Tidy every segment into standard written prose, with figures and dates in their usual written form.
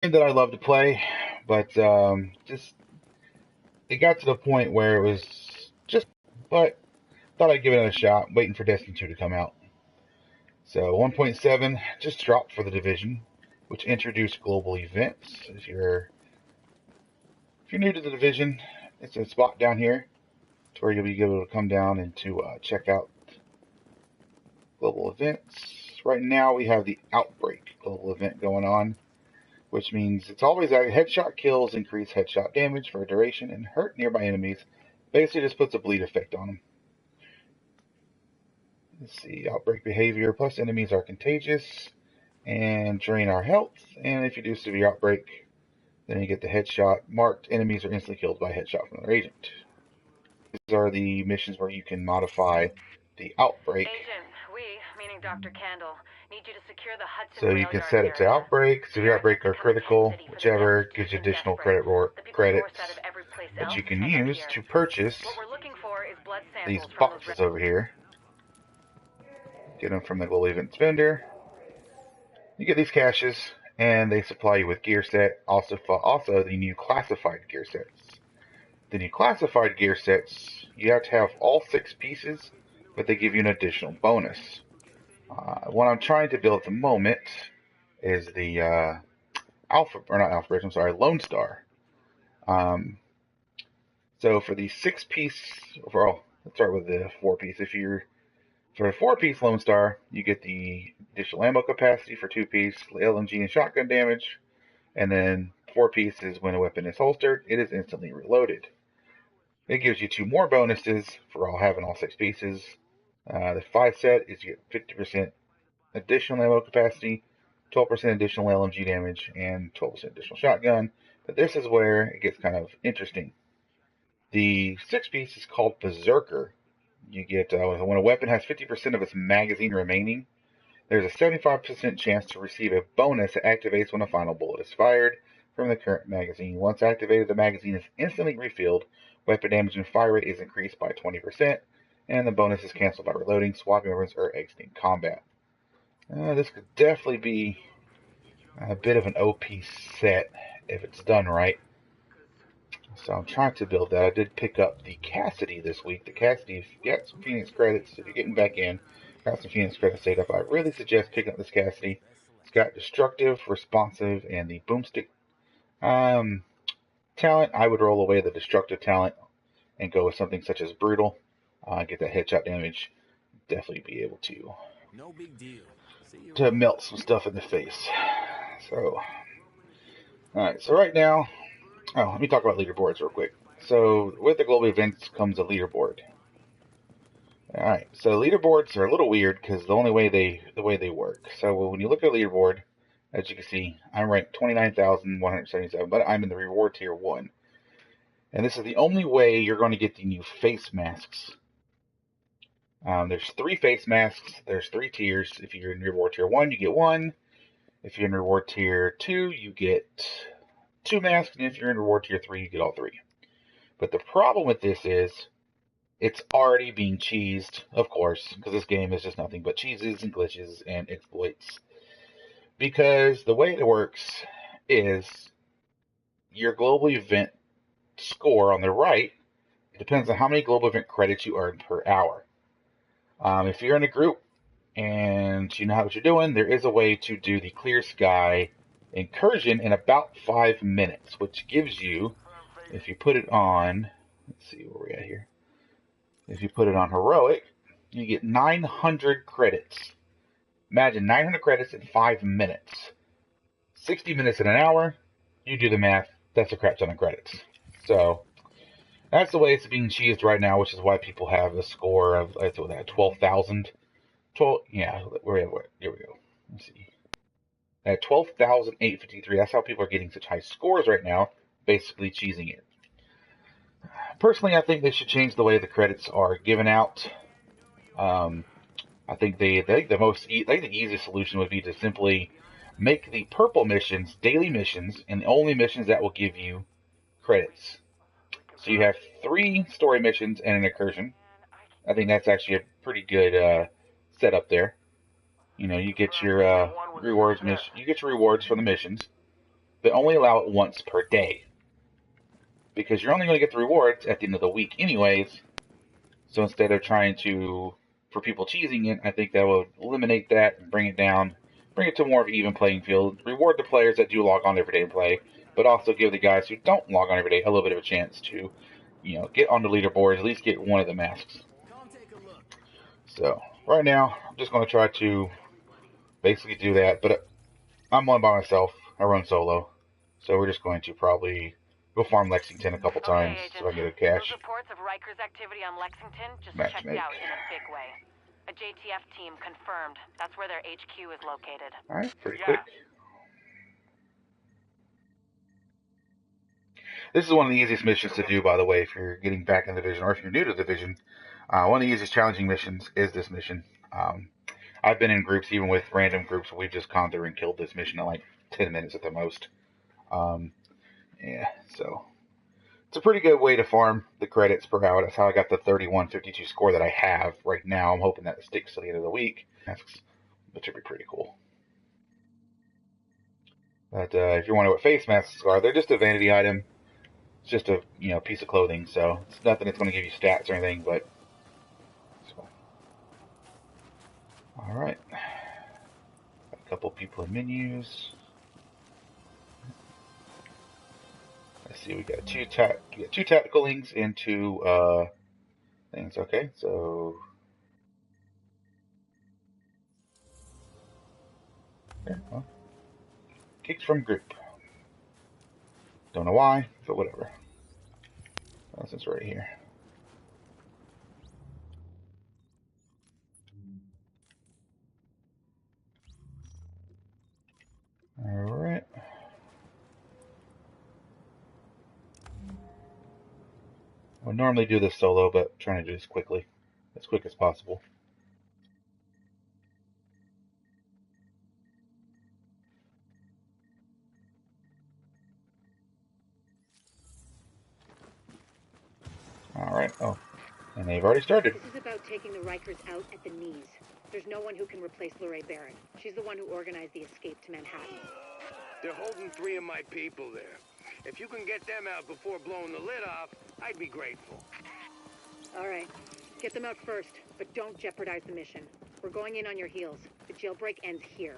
Game that I love to play, but just it got to the point where it was just. But thought I'd give it a shot, waiting for Destiny 2 to come out. So 1.7 just dropped for the Division, which introduced global events. If you're new to the Division, it's a spot down here to where you'll be able to come down and to check out global events. Right now we have the Outbreak global event going on, which means it's always headshot kills increase headshot damage for a duration and hurt nearby enemies. Basically just puts a bleed effect on them. Let's see, outbreak behavior, plus enemies are contagious and drain our health, and if you do severe outbreak, then you get the headshot. Marked enemies are instantly killed by a headshot from another agent. These are the missions where you can modify the outbreak. Agent, we, meaning Dr. Candle, need you to secure the Hudson So you can set it to outbreak, severe outbreak, or critical, whichever gives you additional credits that you can use to purchase these boxes over here. Get them from the global events vendor. You get these caches, and they supply you with gear set. Also the new classified gear sets. The new classified gear sets, you have to have all 6 pieces, but they give you an additional bonus. What I'm trying to build at the moment is the Lone Star. So for the 6-piece, let's start with the 4-piece. For a 4-piece Lone Star, you get the additional ammo capacity for 2-piece, LMG and shotgun damage, and then 4 pieces when a weapon is holstered, it is instantly reloaded. It gives you 2 more bonuses for having all 6 pieces. The 5 set is you get 50% additional ammo capacity, 12% additional LMG damage, and 12% additional shotgun. But this is where it gets kind of interesting. The 6-piece is called Berserker. You get when a weapon has 50% of its magazine remaining, there's a 75% chance to receive a bonus that activates when a final bullet is fired from the current magazine. Once activated, the magazine is instantly refilled. Weapon damage and fire rate is increased by 20%, and the bonus is canceled by reloading, swapping weapons, or exiting combat. This could definitely be a bit of an OP set if it's done right. So I'm trying to build that. I did pick up the Cassidy this week. The Cassidy got some Phoenix credits. If you're getting back in, got some Phoenix credits saved up. I really suggest picking up this Cassidy. It's got destructive, responsive, and the boomstick talent. I would roll away the destructive talent and go with something such as brutal. Get that headshot damage. Definitely be able to melt some stuff in the face. So, alright, so right now, let me talk about leaderboards real quick. So, with the global events comes a leaderboard. Alright, so leaderboards are a little weird because the way they work. So, when you look at a leaderboard, as you can see, I'm ranked 29,177, but I'm in the reward tier 1. And this is the only way you're going to get the new face masks. There's 3 face masks. There's 3 tiers. If you're in reward tier 1, you get 1. If you're in reward tier 2, you get 2 masks. And if you're in reward tier 3, you get all 3. But the problem with this is it's already being cheesed, of course, because this game is just nothing but cheeses and glitches and exploits. Because the way it works is your global event score on the right, it depends on how many global event credits you earn per hour. If you're in a group and you know what you're doing, there is a way to do the Clear Sky incursion in about 5 minutes, which gives you, if you put it on, let's see where we're at here. If you put it on heroic, you get 900 credits. Imagine 900 credits in 5 minutes. 60 minutes in an hour, you do the math, that's a crap ton of credits. So, that's the way it's being cheesed right now, which is why people have a score of, 12,000. Here we go. Let's see. At 12,853, that's how people are getting such high scores right now, basically cheesing it. Personally, I think they should change the way the credits are given out. I think the easiest solution would be to simply make the purple missions daily missions, and the only missions that will give you credits. So you have 3 story missions and an incursion. I think that's actually a pretty good setup there. You get your rewards. You get your rewards for the missions, but only allow it once per day. Because you're only going to get the rewards at the end of the week anyways. So instead of trying to, for people cheesing it, I think that will eliminate that and bring it down, bring it to more of an even playing field. Reward the players that do log on every day and play, but also give the guys who don't log on every day a little bit of a chance to, get on the leaderboards, at least get one of the masks. So right now, I'm just going to try to basically do that, but I'm one by myself. I run solo, so we're just going to probably go farm Lexington a couple times so I can get a cash. Those reports of Riker's activity on Lexington just checked out in a big way. A JTF team confirmed. That's where their HQ is located. Alright, pretty quick. This is one of the easiest missions to do, by the way, if you're getting back in the division or if you're new to the division. One of the easiest challenging missions is this mission. I've been in groups, even with random groups, where we've just gone through and killed this mission in like 10 minutes at the most. Yeah, so it's a pretty good way to farm the credits per hour. That's how I got the 3152 score that I have right now. I'm hoping that it sticks to the end of the week, which would be pretty cool. But if you're wondering what face masks are, they're just a vanity item. It's just a piece of clothing, so it's nothing that's going to give you stats or anything. But so. All right, got a couple people in menus. Let's see, we got two tactical links and two things. Okay, so well, kicked from group. Don't know why, but whatever. Well, since we're right here. All right. I would normally do this solo, but I'm trying to do this quickly, as quick as possible. All right. Oh, and they've already started. This is about taking the Rikers out at the knees. There's no one who can replace Lorraine Barrett. She's the one who organized the escape to Manhattan. They're holding 3 of my people there. If you can get them out before blowing the lid off, I'd be grateful. All right. Get them out first, but don't jeopardize the mission. We're going in on your heels. The jailbreak ends here.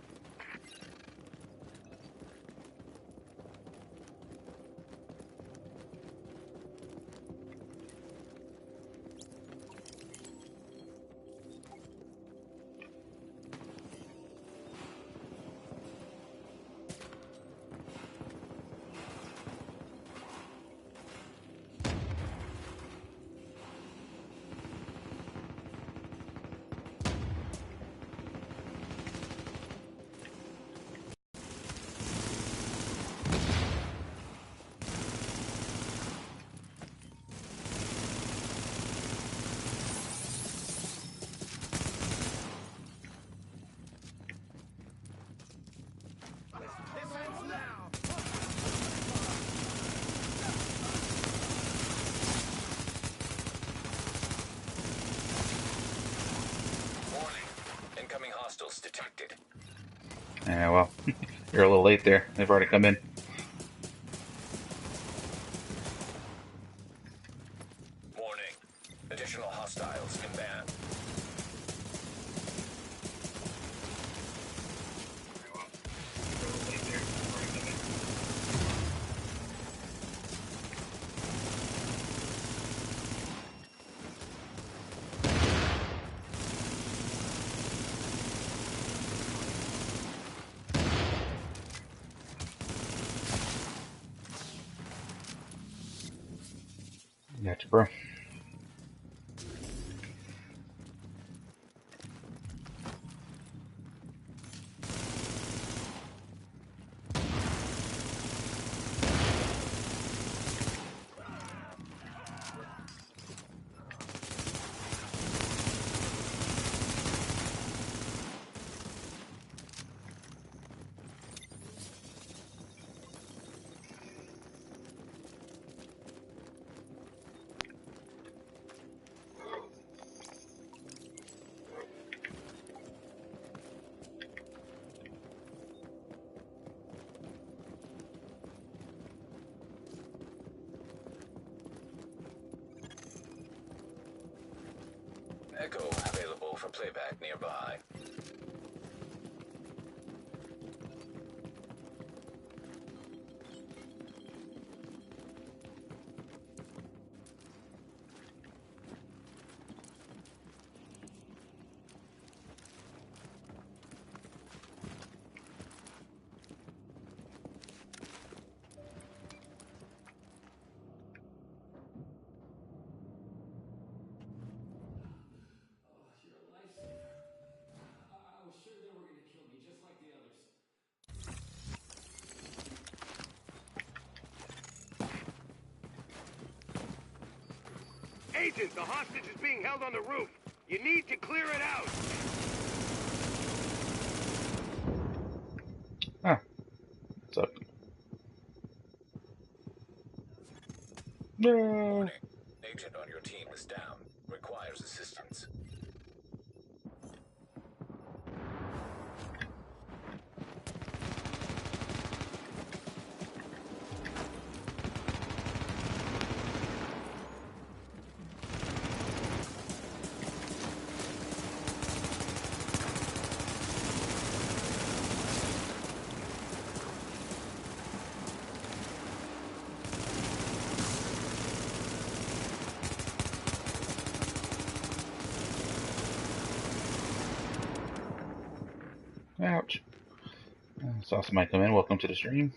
Detected. Yeah, well, you're a little late there. They've already come in. Warning. Additional hostiles inbound. Gotcha, bro. Echo available for playback nearby. Agent, the hostage is being held on the roof. You need to clear it out. Ah, what's up? No. Warning. Agent on your team is down. Requires assistance. Ouch. Saw somebody come in. Welcome to the stream.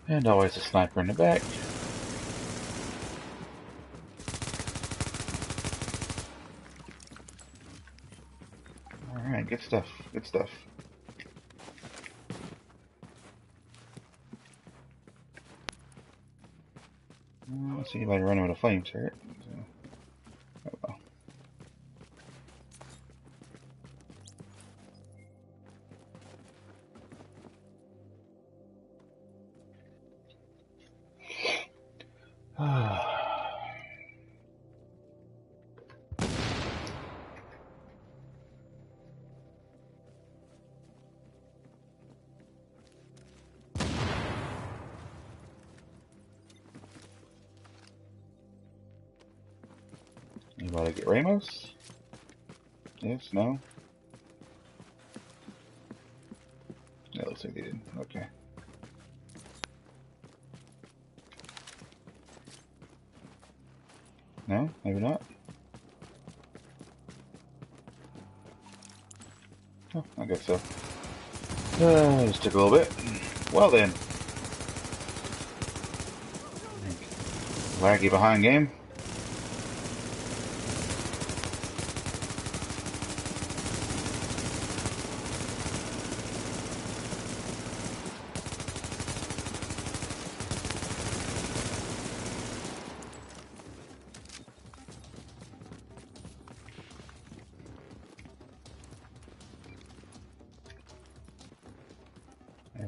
And always a sniper in the back. Alright, good stuff. Good stuff. I don't see anybody running with a flame turret. So, oh well. Anybody get Ramos? Yes, no? That looks like they didn't. Okay. No? Maybe not? Oh, I guess so. Just took a little bit. Well then. Laggy behind game.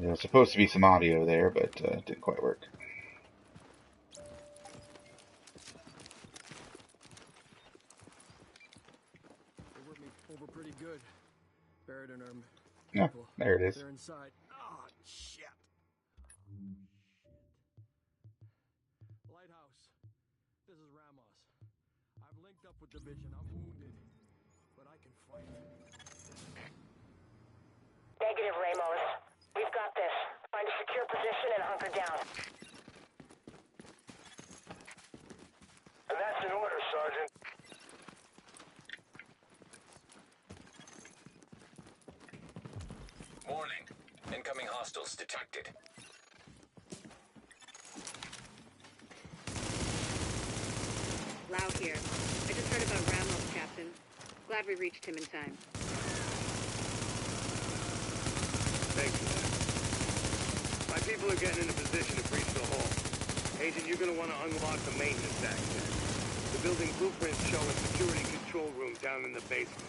There was supposed to be some audio there, but it didn't quite work. They worked me over pretty good. Buried in our Yeah, there it is. They're inside. Oh, shit. Lighthouse. This is Ramos. I've linked up with Division. I'm wounded, but I can fight. Negative, Ramos. We've got this. Find a secure position and hunker down. And that's an order, Sergeant. Warning. Incoming hostiles detected. Lau here. I just heard about Ramos, Captain. Glad we reached him in time. Thanks for that. My people are getting in a position to breach the hull. Agent, you're gonna want to unlock the maintenance access. The building blueprints show a security control room down in the basement.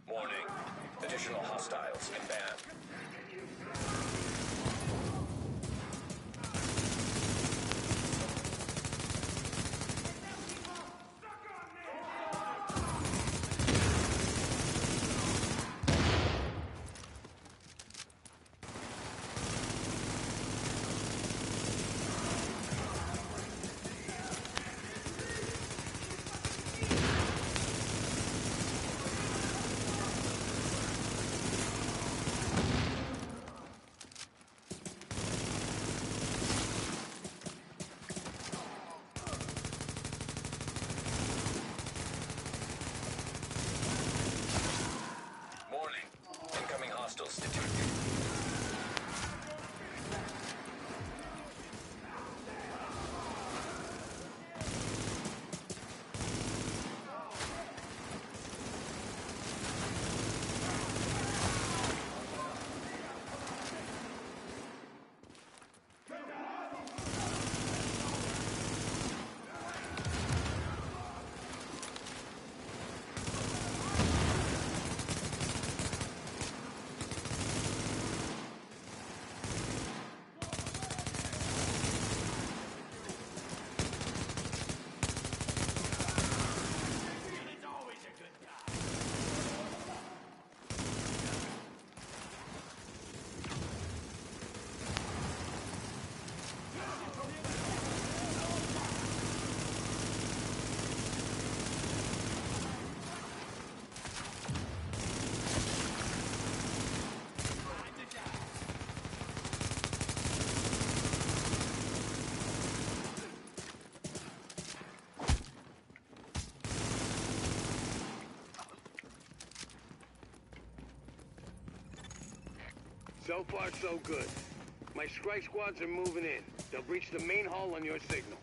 Warning. Additional hostiles inbound. Warning. Incoming hostiles detected. So far, so good. My strike squads are moving in. They'll breach the main hull on your signal.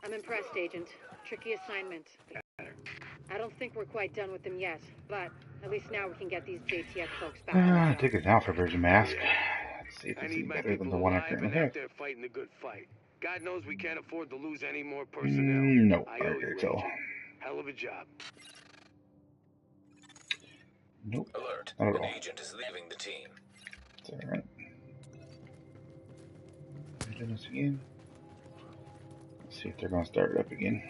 I'm impressed, Agent. Tricky assignment. I don't think we're quite done with them yet, but at least now we can get these JTF folks back on the I job. took it down for version mask. Let's see if I it's need any my better than people the one I alive currently and out have. there fighting the good fight. God knows we can't afford to lose any more personnel. No, I I owe can you, tell. Agent. Hell of a job. Nope, Alert. not at An all. agent is leaving the team. It's alright. Do this again. Let's see if they're going to start it up again.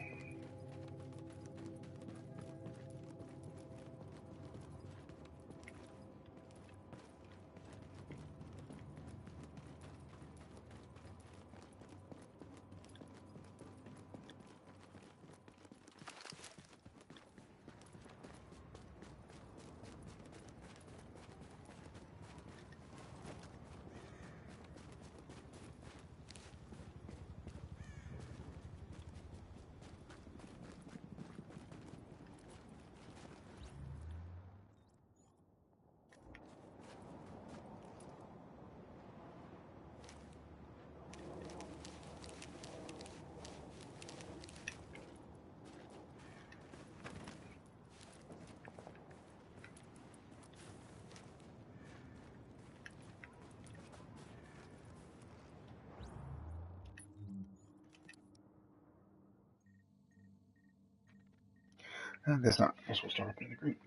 I guess not. I guess we'll start up in the group.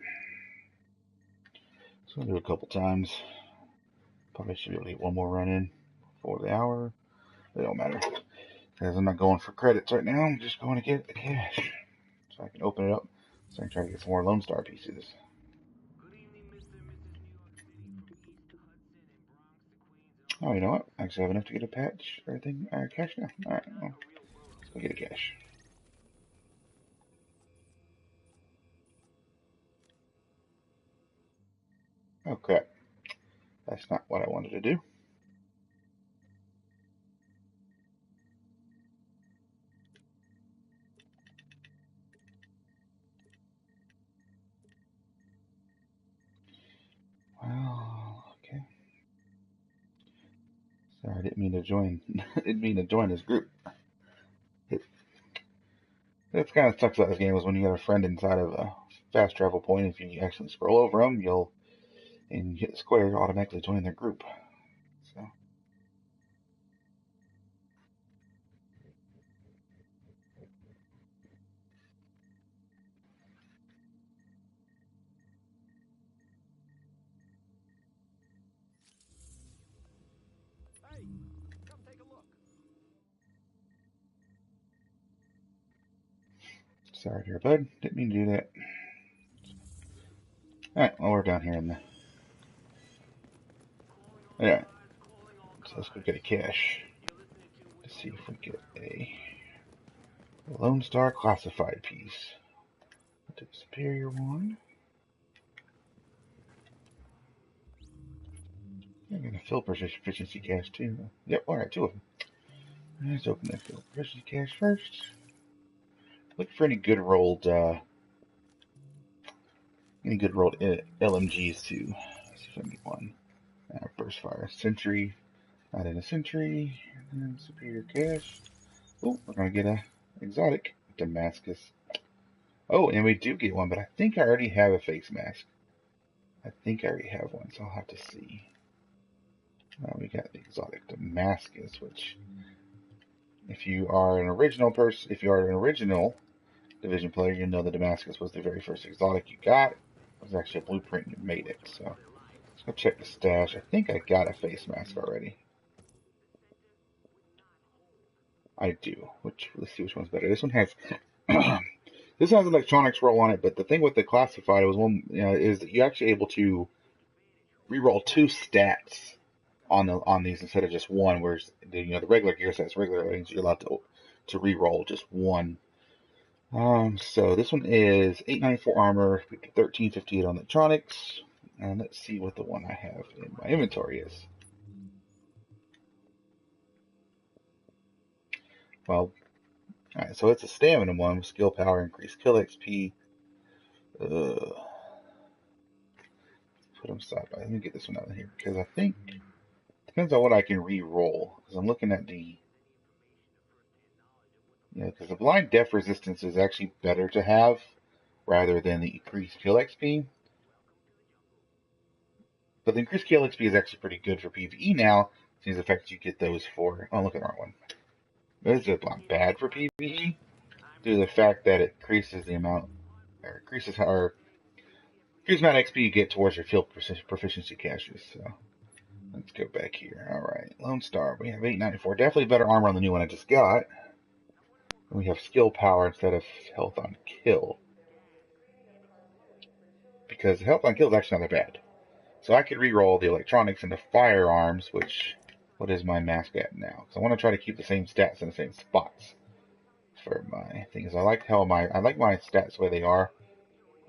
So I'll do it a couple times. Probably should be able to get one more run in before the hour. It don't matter. Because I'm not going for credits right now. I'm just going to get the cash. So I can open it up. So I can try to get some more Lone Star pieces. Oh, you know what? I actually have enough to get a patch, everything, cash now. Alright, well, let's go get a cash. Oh crap. That's not what I wanted to do. Well, okay. Sorry, I didn't mean to join. Didn't mean to join this group. That's kind of sucks about this game is when you got a friend inside of a fast travel point. If you actually scroll over them, and you hit the square, you'll automatically join their group. So. Hey, come take a look. Sorry here, bud. Didn't mean to do that. Alright, well, we're down here in the... Yeah. So let's go get a cache. Let's see if we get a Lone Star classified piece. I'll do the superior one. I'm going to fill proficiency cache too. Yep, alright, two of them. Let's open the fill proficiency cache first. Look for any good rolled LMGs too. Let's see if I can get one. Burst fire, sentry, not in a sentry, and then superior cache. Oh, we're gonna get a exotic Damascus. Oh, and we do get one, but I think I already have a face mask. I think I already have one, so I'll have to see. We got the exotic Damascus, which, if you are an original Division player, you know the Damascus was the very first exotic you got. It was actually a blueprint and you made it. So let's go check the stash. I think I got a face mask already. I do. Let's see which one's better. This one has this has electronics roll on it, but the thing with the classified is that you're actually able to reroll 2 stats on these instead of just one. Whereas the regular gear sets, regular ratings, you're allowed to reroll just one. So this one is 894 armor, 1358 on electronics, and let's see what the one I have in my inventory is. Well, alright, so it's a stamina one with skill power, increased kill XP. Put them side by. Let me get this one out of here because I think it depends on what I can re-roll. Because I'm looking at the You know, because the blind def resistance is actually better to have rather than the increased kill XP. But the increased kill XP is actually pretty good for PvE now, since the fact that you get those for... Oh, look at the wrong one. This is not bad for PvE, due to the fact that it increases the amount, or increases the amount of XP you get towards your field proficiency caches. So let's go back here. Alright, Lone Star. We have 894. Definitely better armor on the new one I just got. And we have skill power instead of health on kill. Because health on kill is actually not that bad. So I could reroll the electronics into firearms, which, what is my mask at now? Because I want to try to keep the same stats in the same spots for my things. I like my stats the way they are.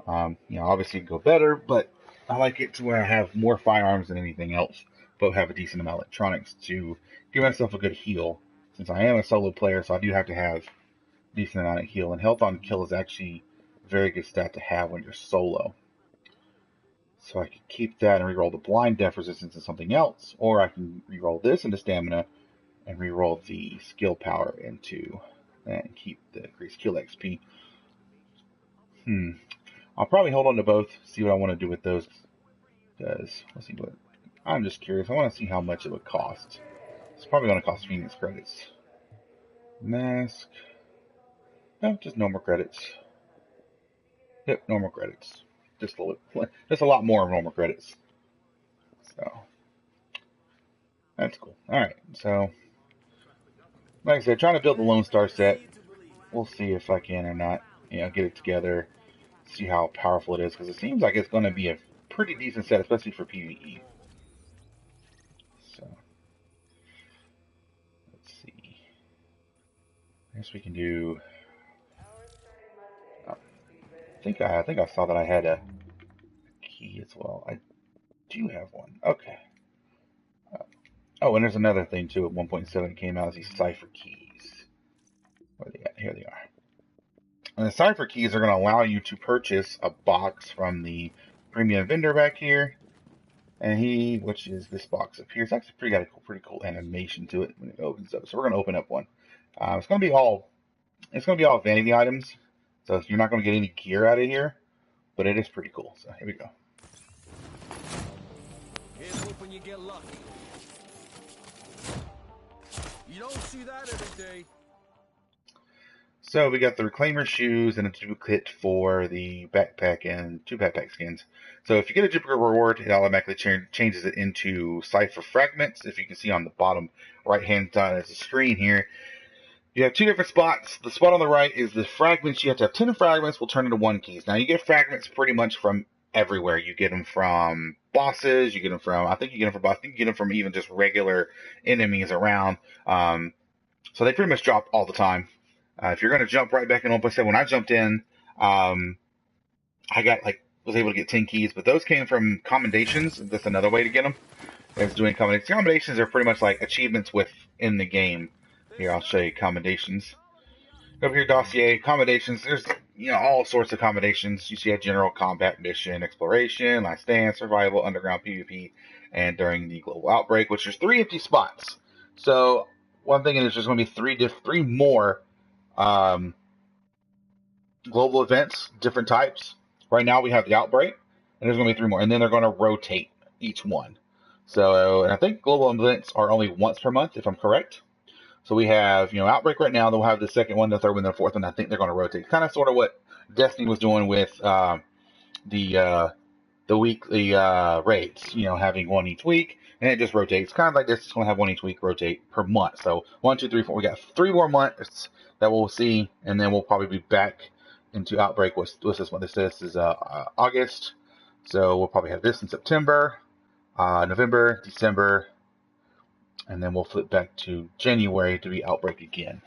You know, obviously it can go better, but I like it to where I have more firearms than anything else, but have a decent amount of electronics to give myself a good heal. Since I am a solo player, so I do have to have a decent amount of heal, and health on kill is actually a very good stat to have when you're solo. So I can keep that and reroll the blind def resistance to something else, or I can reroll this into stamina and reroll the skill power into and keep the increased kill XP. I'll probably hold on to both, see what I want to do with those. Because let's see what I'm just curious. I want to see how much it would cost. It's probably going to cost Phoenix credits. Mask. No, just normal credits. Yep, normal credits. Just a lot more of normal credits. So that's cool. Alright, so like I said, trying to build the Lone Star set. We'll see if I can or not. You know, get it together, see how powerful it is, because it seems like it's going to be a pretty decent set, especially for PvE. So let's see. I guess we can do. I think I saw that I had a key as well. I do have one. Okay. Oh, and there's another thing too. At 1.7 came out as these cipher keys. Where are they at? Here they are. And the cipher keys are going to allow you to purchase a box from the premium vendor back here, and which is this box up here. It's actually got a pretty cool animation to it when it opens up. So we're going to open up one. It's going to be all vanity items, so you're not going to get any gear out of here, but it is pretty cool. So here we go. Here's hoping you get lucky. You don't see that every day. So we got the Reclaimer shoes and a duplicate for the backpack and 2 backpack skins. So if you get a duplicate reward, it automatically changes it into cipher fragments. If you can see on the bottom right-hand side of the screen here, you have 2 different spots. The spot on the right is the fragments. You have to have 10 fragments will turn into 1 keys. Now you get fragments pretty much from everywhere. You get them from bosses. You get them from, I think you get them from even just regular enemies around. So they pretty much drop all the time. If you're going to jump right back in 1.7, when I jumped in, I was able to get 10 keys, but those came from commendations. That's another way to get them, is doing commendations. Commendations are pretty much like achievements within the game. Here, I'll show you commendations. Over here, dossier, commendations. There's, all sorts of commendations. You see a general combat mission, exploration, last stand, survival, underground PvP, and during the global outbreak, which there's 3 empty spots. So one thing is there's going to be 3 more global events, different types. Right now we have the outbreak, and there's going to be 3 more, and then they're going to rotate each one. So, and I think global events are only once per month, if I'm correct. So we have, outbreak right now. They'll have the second one, the third one, the fourth one. I think they're going to rotate. Kind of, sort of what Destiny was doing with the weekly raids. Having one each week, and it just rotates. Kind of like this. It's going to have one each week, rotate per month. So 1, 2, 3, 4. We got 3 more months that we'll see, and then we'll probably be back into outbreak. What's this one? This is August. So we'll probably have this in September, November, December. And then we'll flip back to January to be outbreak again.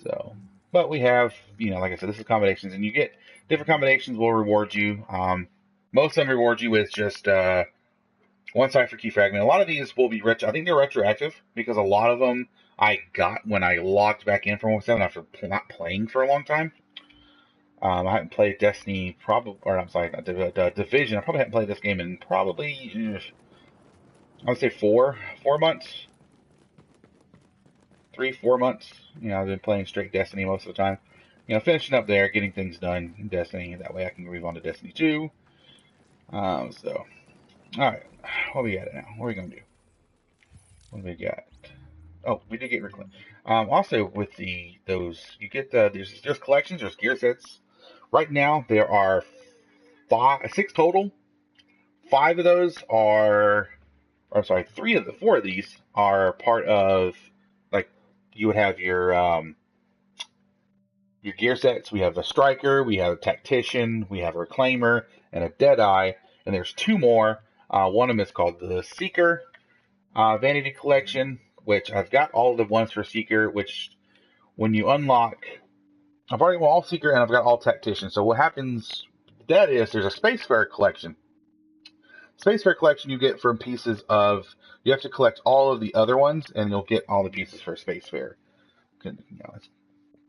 So, but we have, like I said, this is accommodations, and you get different accommodations will reward you. Most of them reward you with just 1 cipher key fragment. A lot of these will be I think they're retroactive, because a lot of them I got when I logged back in from 1.7 after not playing for a long time. I haven't played Destiny Division. I probably haven't played this game in probably, I would say 4 months. 3-4 months. You know, I've been playing straight Destiny most of the time. You know, finishing up there, getting things done in Destiny. That way I can move on to Destiny 2. So, alright. What we got now? What are we going to do? What do we got? Oh, we did get reclaim. Also, with those, you get there's collections, there's gear sets. Right now, there are 6 total. 5 of those are, or sorry, 4 of these are part of, like, you would have your gear sets. We have a striker, we have a tactician, we have a reclaimer, and a deadeye. And there's 2 more. One of them is called the Seeker Vanity Collection, which I've got all the ones for Seeker, which when you unlock, I've already got all Seeker and I've got all Tactician. So what happens, that is, there's a Spacefarer collection. Spacefarer collection you get from pieces of, you have to collect all of the other ones and you'll get all the pieces for Spacefarer. You know, it's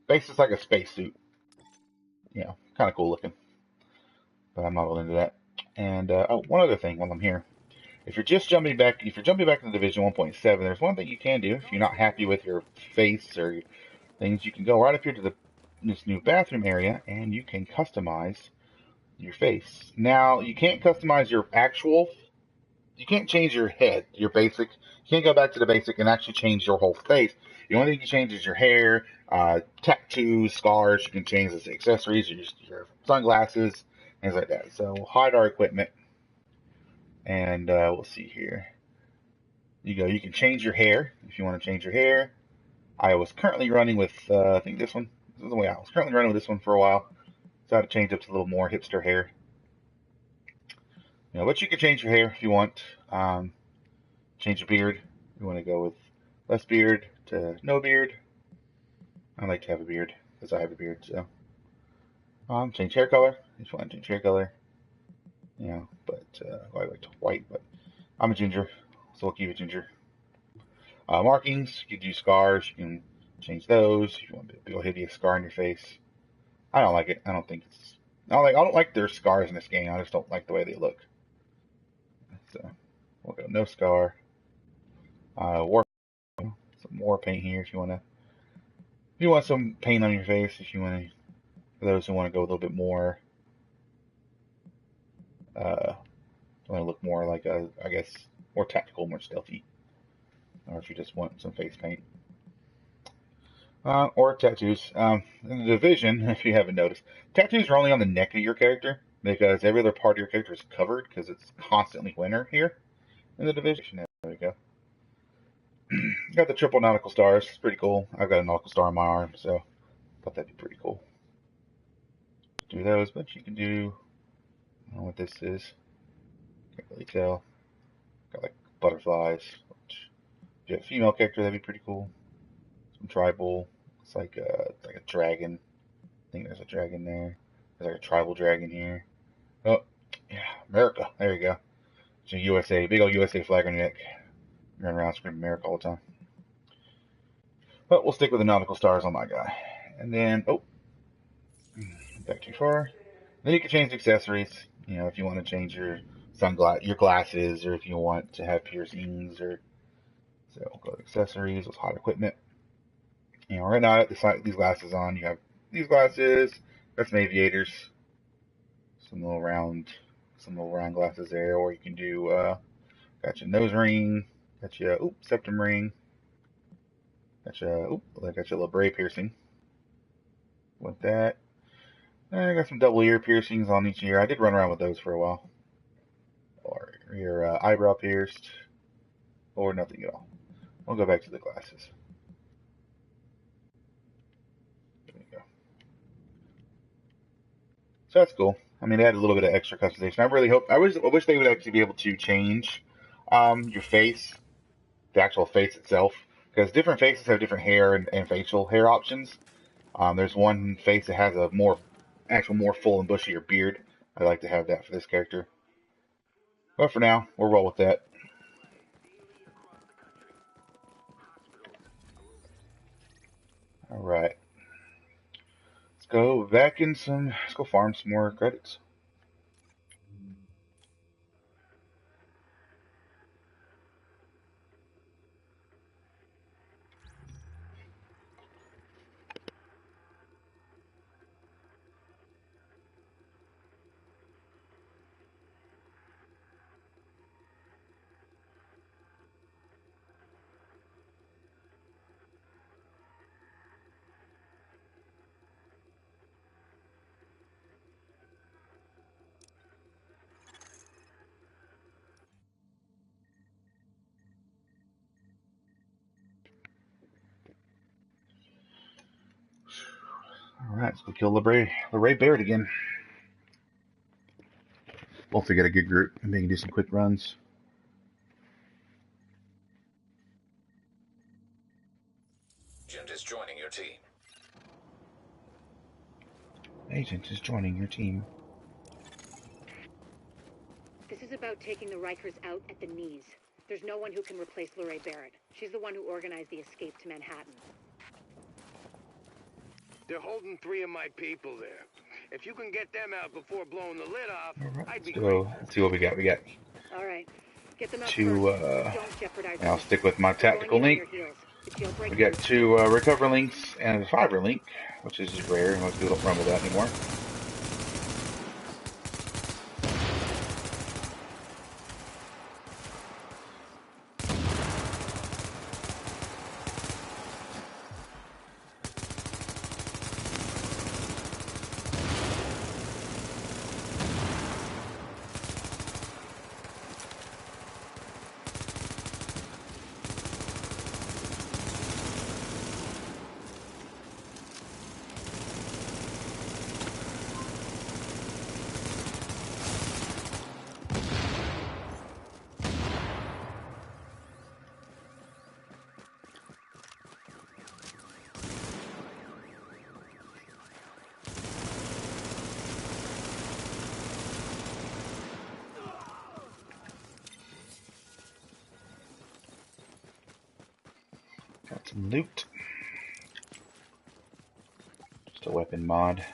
basically like a spacesuit. You know, kind of cool looking. But I'm not all into that. And, oh, one other thing while I'm here. If you're jumping back into Division 1.7, there's one thing you can do. If you're not happy with your face or things, you can go right up here to this new bathroom area, and you can customize your face. Now, you can't customize you can't change your head, your basic. You can't go back to the basic and actually change your whole face. The only thing you can change is your hair, tattoos, scars. You can change the accessories, your sunglasses, things like that. So, hide our equipment. And we'll see here. You can change your hair if you want to change your hair. I was currently running with, I think this one. This is the way I was currently running with this one for a while. So I had to change up to a little more hipster hair. You know, but you can change your hair if you want. Change your beard. You want to go with less beard to no beard. I like to have a beard because I have a beard. So change hair color if you want to change hair color. You know, but I like to white, but I'm a ginger, so we'll keep it ginger. Markings, you can do scars, you can change those if you want a big hideous scar on your face. I don't like it. I don't like their scars in this game. I just don't like the way they look. So we'll go no scar. Some war paint here if you want some paint on your face, if you want to, for those who want to go a little bit more want to look more like I guess more tactical, more stealthy, or if you just want some face paint or tattoos. In the Division, if you haven't noticed, tattoos are only on the neck of your character because every other part of your character is covered because it's constantly winter here in the Division. There we go. Got the triple nautical stars. It's pretty cool. I've got a nautical star on my arm, so I thought that'd be pretty cool. Do those, but you can do. I don't know what this is. Can't really tell. Got like butterflies. If you have a female character, that'd be pretty cool. Some tribal. It's like a dragon. I think there's a dragon there. There's like a tribal dragon here. Oh, yeah, America. There you go. It's a USA, big old USA flag on your neck. You're running around screaming America all the time. But we'll stick with the nautical stars on my guy. And then, back too far. Then you can change the accessories. You know, if you want to change your glasses, or if you want to have piercings, or so we'll go to accessories. Let's hide equipment. You know, right now I have these glasses on. You have these glasses. That's some aviators. Some little round glasses there. Or you can do got your nose ring. Got your septum ring. Got your labret piercing. With that. I got some double ear piercings on each ear. I did run around with those for a while. Or your eyebrow pierced. Or nothing at all. We'll go back to the glasses. There you go. So that's cool. I mean, they had a little bit of extra customization. I wish they would actually be able to change your face, the actual face itself, because different faces have different hair and facial hair options. There's one face that has a more full and bushier beard. I'd like to have that for this character. But for now, we'll roll with that. Alright. Let's go farm some more credits. Alright, let's go kill LeRae Barrett again. Hopefully get a good group and we can do some quick runs. Agent is joining your team. Agent is joining your team. This is about taking the Rikers out at the knees. There's no one who can replace LeRae Barrett. She's the one who organized the escape to Manhattan. They're holding 3 of my people there. If you can get them out before blowing the lid off, Alright, I'd be let's see what we got. We got All right. Get them out 2, first. Don't jeopardize I'll the stick with my mission. tactical Going in link. on your heels. The jailbreak We got moves 2 recover links and a fiber link, which is rare. Most people don't run with that anymore. Got some loot. Just a weapon mod.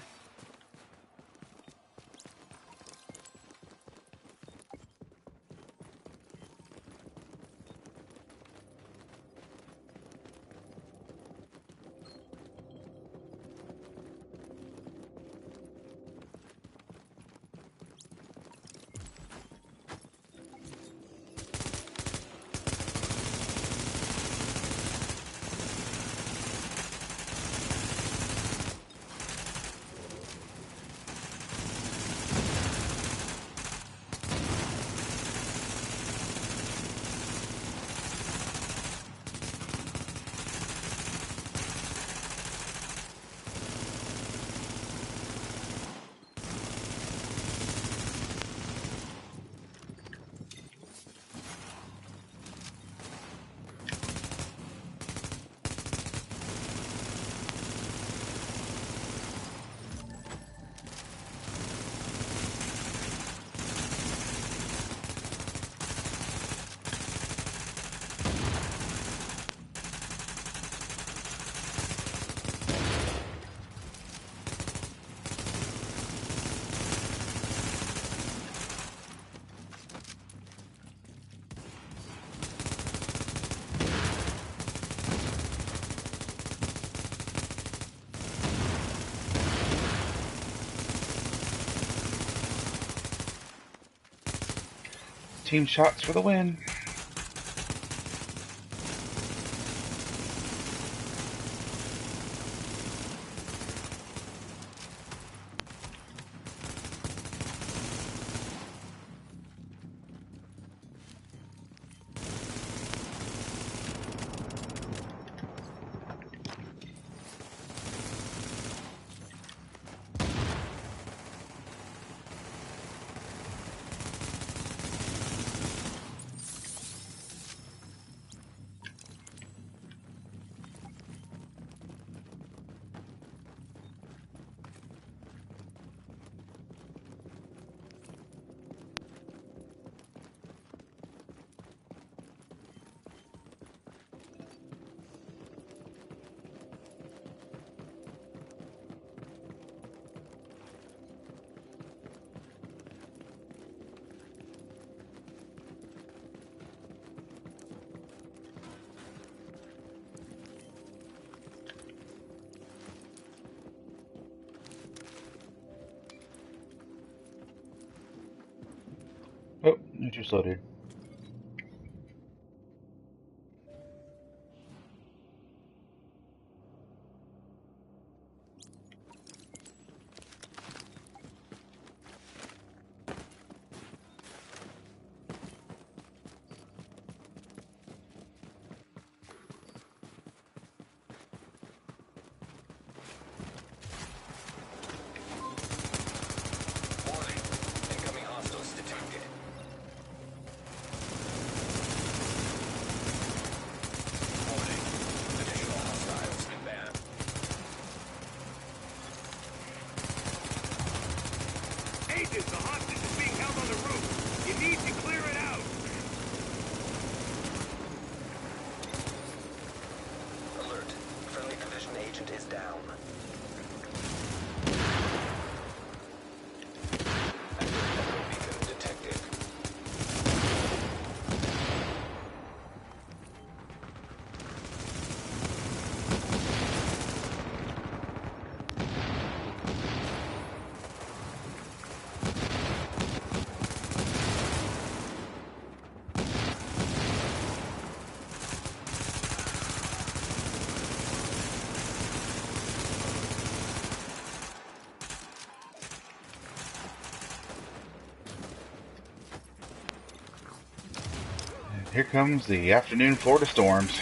Team shots for the win. Oh, you're too slow, dude. Here comes the afternoon Florida storms.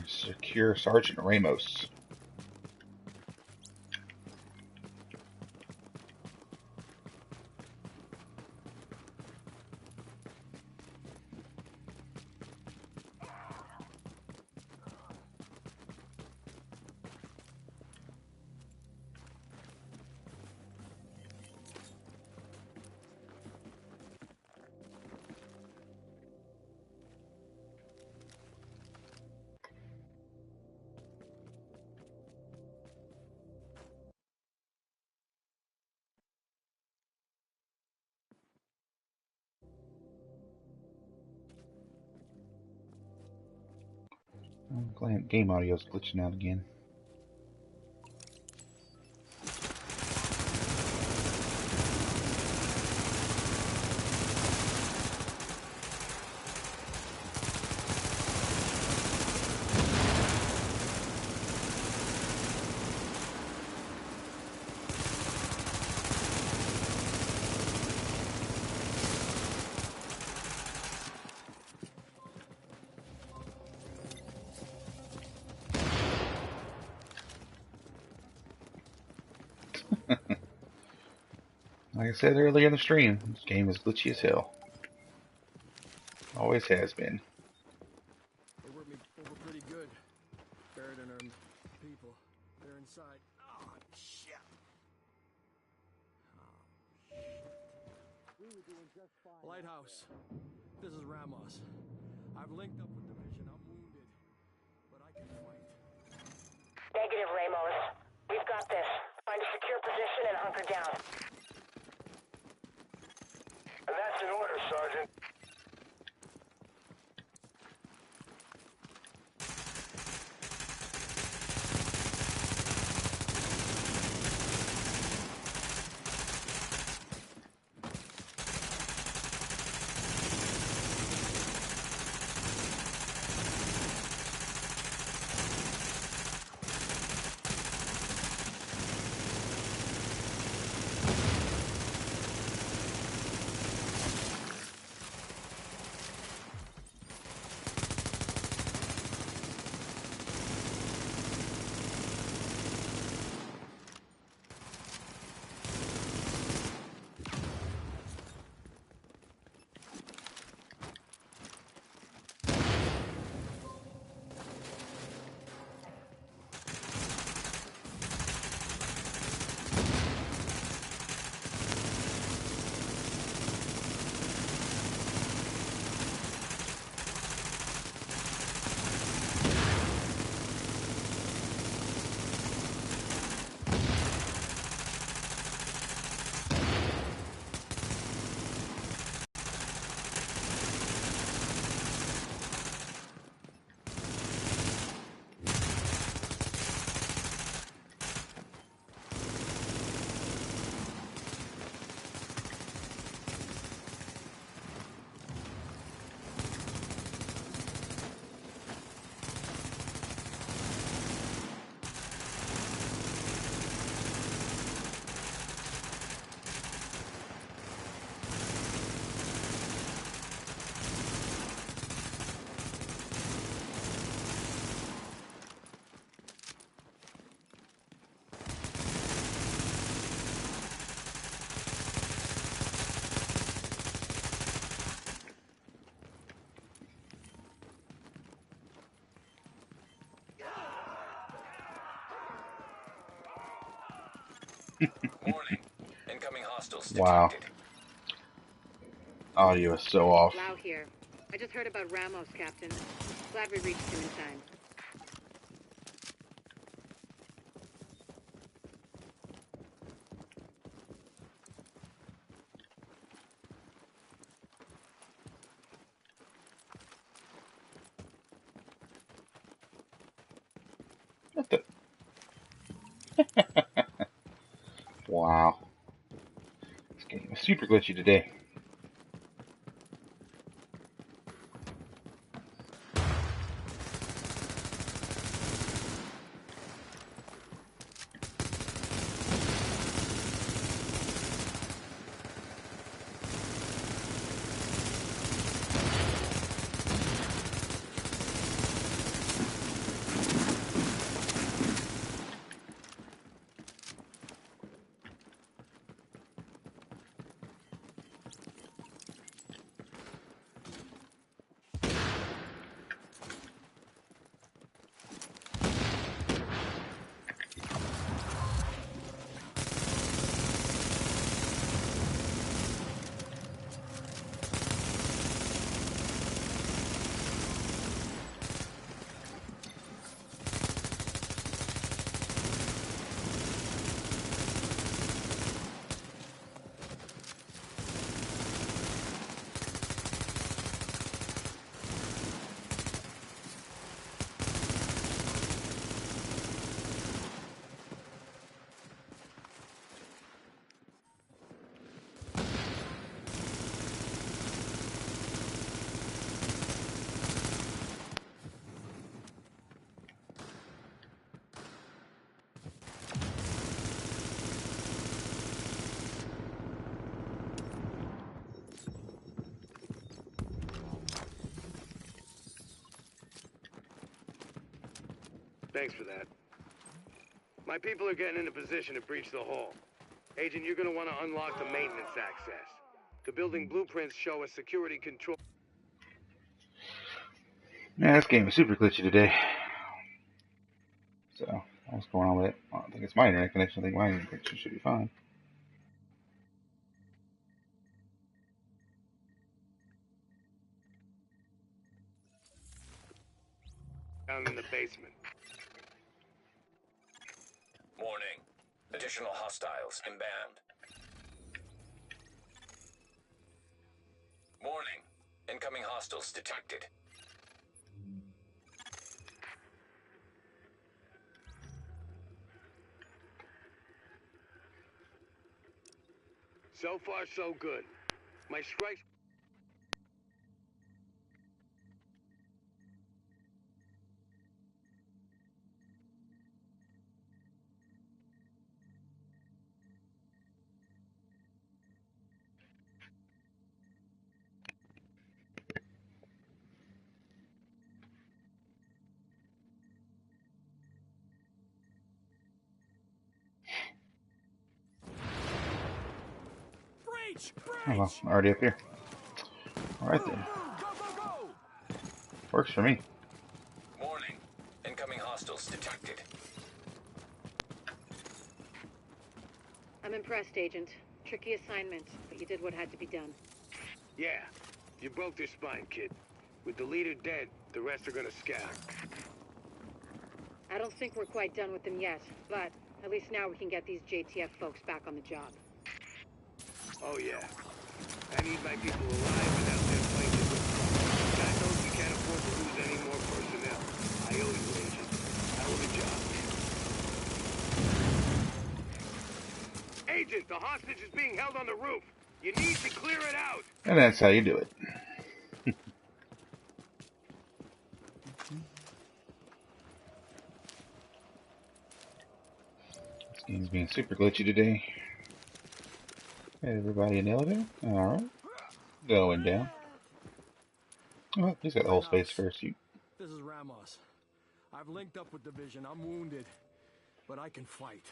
Secure Sergeant Ramos. Game audio is glitching out again. Like I said earlier in the stream, this game is glitchy as hell. Always has been. They worked me over pretty good. Buried in our people. They're inside. Oh, shit. We were doing just fine. Lighthouse. This is Ramos. I've linked up with Division. I'm wounded, but I can fight. Negative, Ramos. We've got this. Find a secure position and hunker down. And that's an order, Sergeant. Warning. Incoming hostiles Wow. detected. Audio is so off. Lau here. I just heard about Ramos, Captain. Glad we reached him in time. What the? Wow. This game is super glitchy today. Thanks for that. My people are getting into position to breach the hull. Agent, you're gonna want to unlock the maintenance access. The building blueprints show a security control. Yeah, this game is super glitchy today. So, what's going on with it? I don't think it's my internet connection. I think my internet connection should be fine. Down in the basement. Warning. Additional hostiles inbound. Warning. Incoming hostiles detected. So far, so good. My strikes... Oh well, already up here. Alright then. Works for me. Warning. Incoming hostiles detected. I'm impressed, Agent. Tricky assignment, but you did what had to be done. Yeah. You broke their spine, kid. With the leader dead, the rest are gonna scatter. I don't think we're quite done with them yet, but at least now we can get these JTF folks back on the job. Oh, yeah. I need my people alive without their planes. God knows we can't afford to lose any more personnel. I owe you, Agent. Hell of a job. Agent, the hostage is being held on the roof. You need to clear it out. And that's how you do it. This game's being super glitchy today. Hey, everybody in the elevator? Alright. Going down. Oh, he's got the whole space for a suit. This is Ramos. I've linked up with Division. I'm wounded, but I can fight.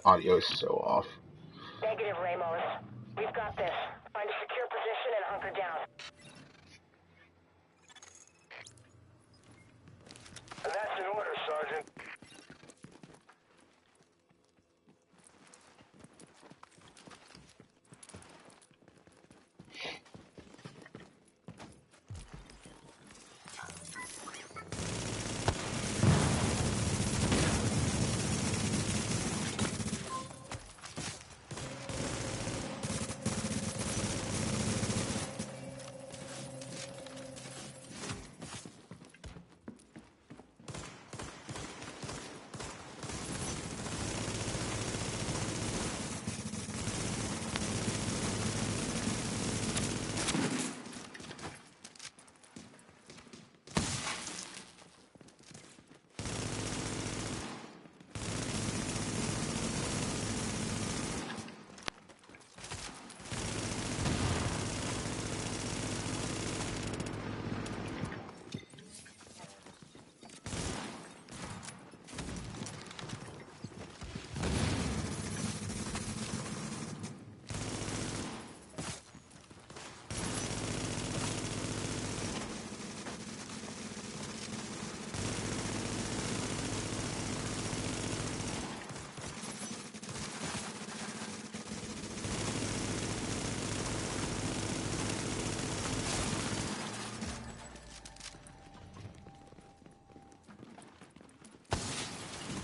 Audio is so off. Negative, Ramos. We've got this. Find a secure position and hunker down. And that's in order, Sergeant.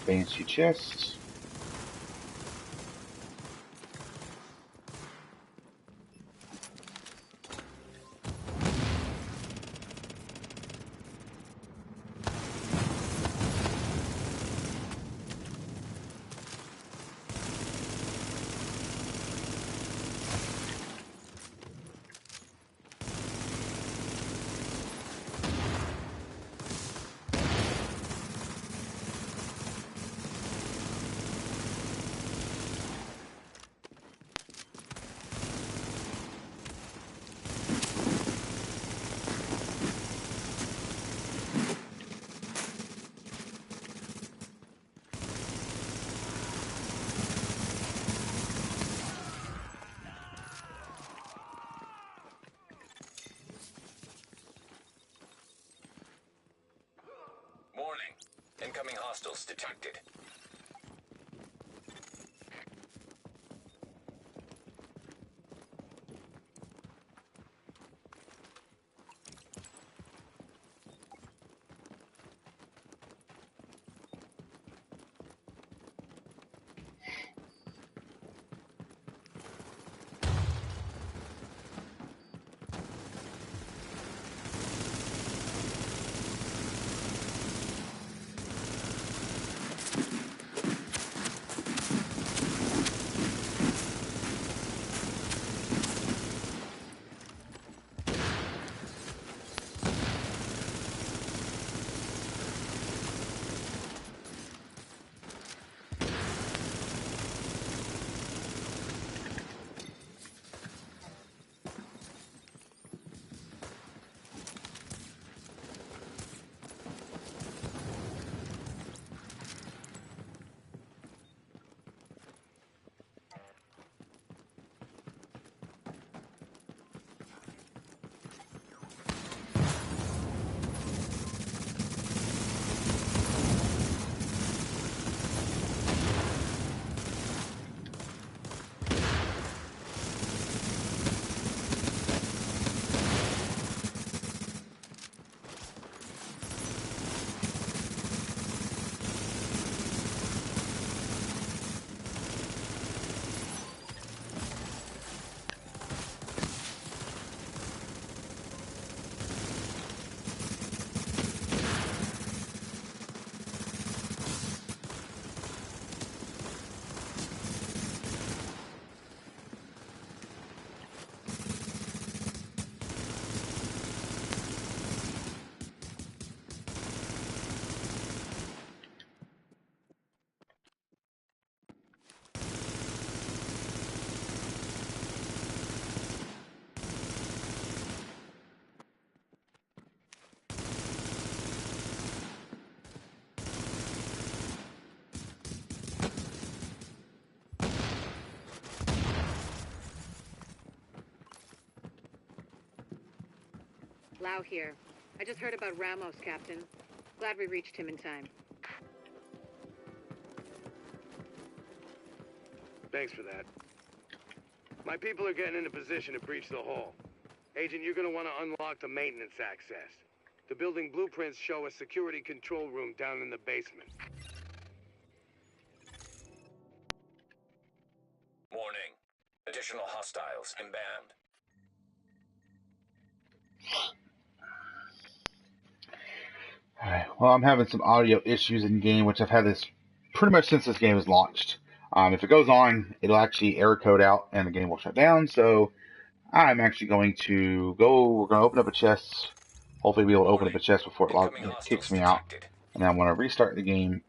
Banshee chest. Warning. Incoming hostiles detected. Lau here. I just heard about Ramos, Captain. Glad we reached him in time. Thanks for that. My people are getting into position to breach the hall. Agent, you're gonna want to unlock the maintenance access. The building blueprints show a security control room down in the basement. Warning. Additional hostiles inbound. Alright, well, I'm having some audio issues in game, which I've had this pretty much since this game was launched. If it goes on, it'll actually error code out and the game will shut down. So I'm actually going to we're going to open up a chest. Hopefully be able to open up a chest before it kicks me out. And then I'm going to restart the game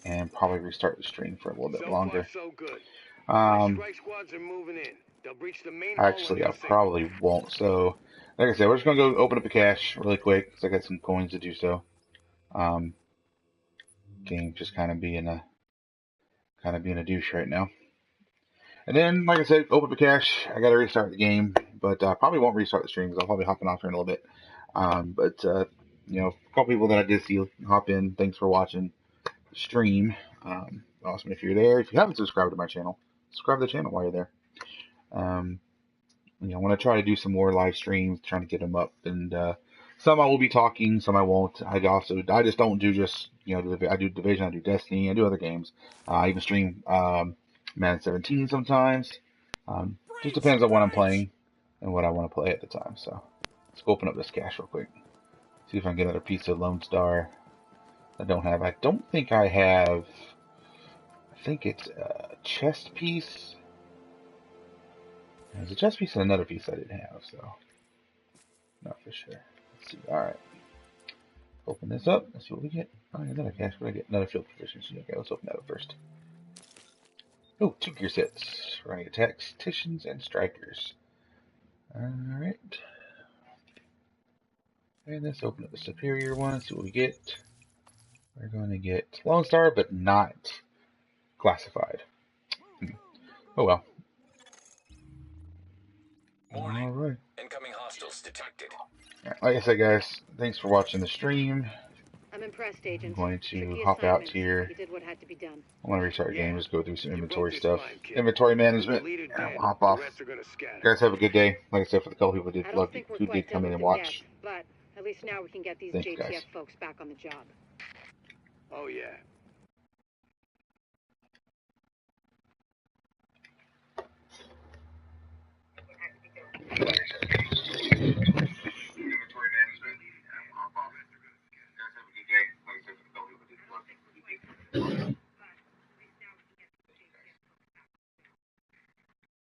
and probably restart the stream for a little bit longer. So good. Strike squads are moving in. They'll breach the main hall. Actually, I probably won't. So, like I said, we're just going to go open up a cache really quick because I got some coins to do so. Game just kind of being a douche right now. And then, like I said, open up a cache. I got to restart the game, but probably won't restart the stream because I'll probably hopping off here in a little bit. A couple people that I did see hop in. Thanks for watching the stream. Awesome if you're there. If you haven't subscribed to my channel, subscribe to the channel while you're there. I want to try to do some more live streams, trying to get them up and Some I will be talking, some I won't. I just don't do just, I do Division, I do Destiny, I do other games. I even stream Madden 17 sometimes. Just depends on what I'm playing and what I want to play at the time. So let's go open up this cache real quick. See if I can get another piece of Lone Star. I don't think I have. I think it's a chest piece. There's a chest piece and another piece I didn't have, so not for sure. Let's see. Alright. Open this up. Let's see what we get. Oh, another cache. What do I get? Another field proficiency. Okay, let's open that up first. Oh, 2 gear sets. We're going to get tacticians and strikers. Alright. And let's open up the superior one. See what we get. We're going to get Lone Star, but not classified. Oh well. Warning. All right. Incoming hostiles detected. Like I said, guys, thanks for watching the stream. I'm impressed, Agent. I'm going to Tricky hop out assignment. here. You did what had to be done. I want to restart the game, just go through some You inventory broke this stuff. line, kid. Inventory management. The leader And dead. I'll hop off. The rest are gonna scatter. Guys, have a good day. Like I said, for the couple people I don't think we're who quite did come done in with and them watch. yet, but at least now we can get these Thanks, JTF guys. folks back on the job. Oh yeah,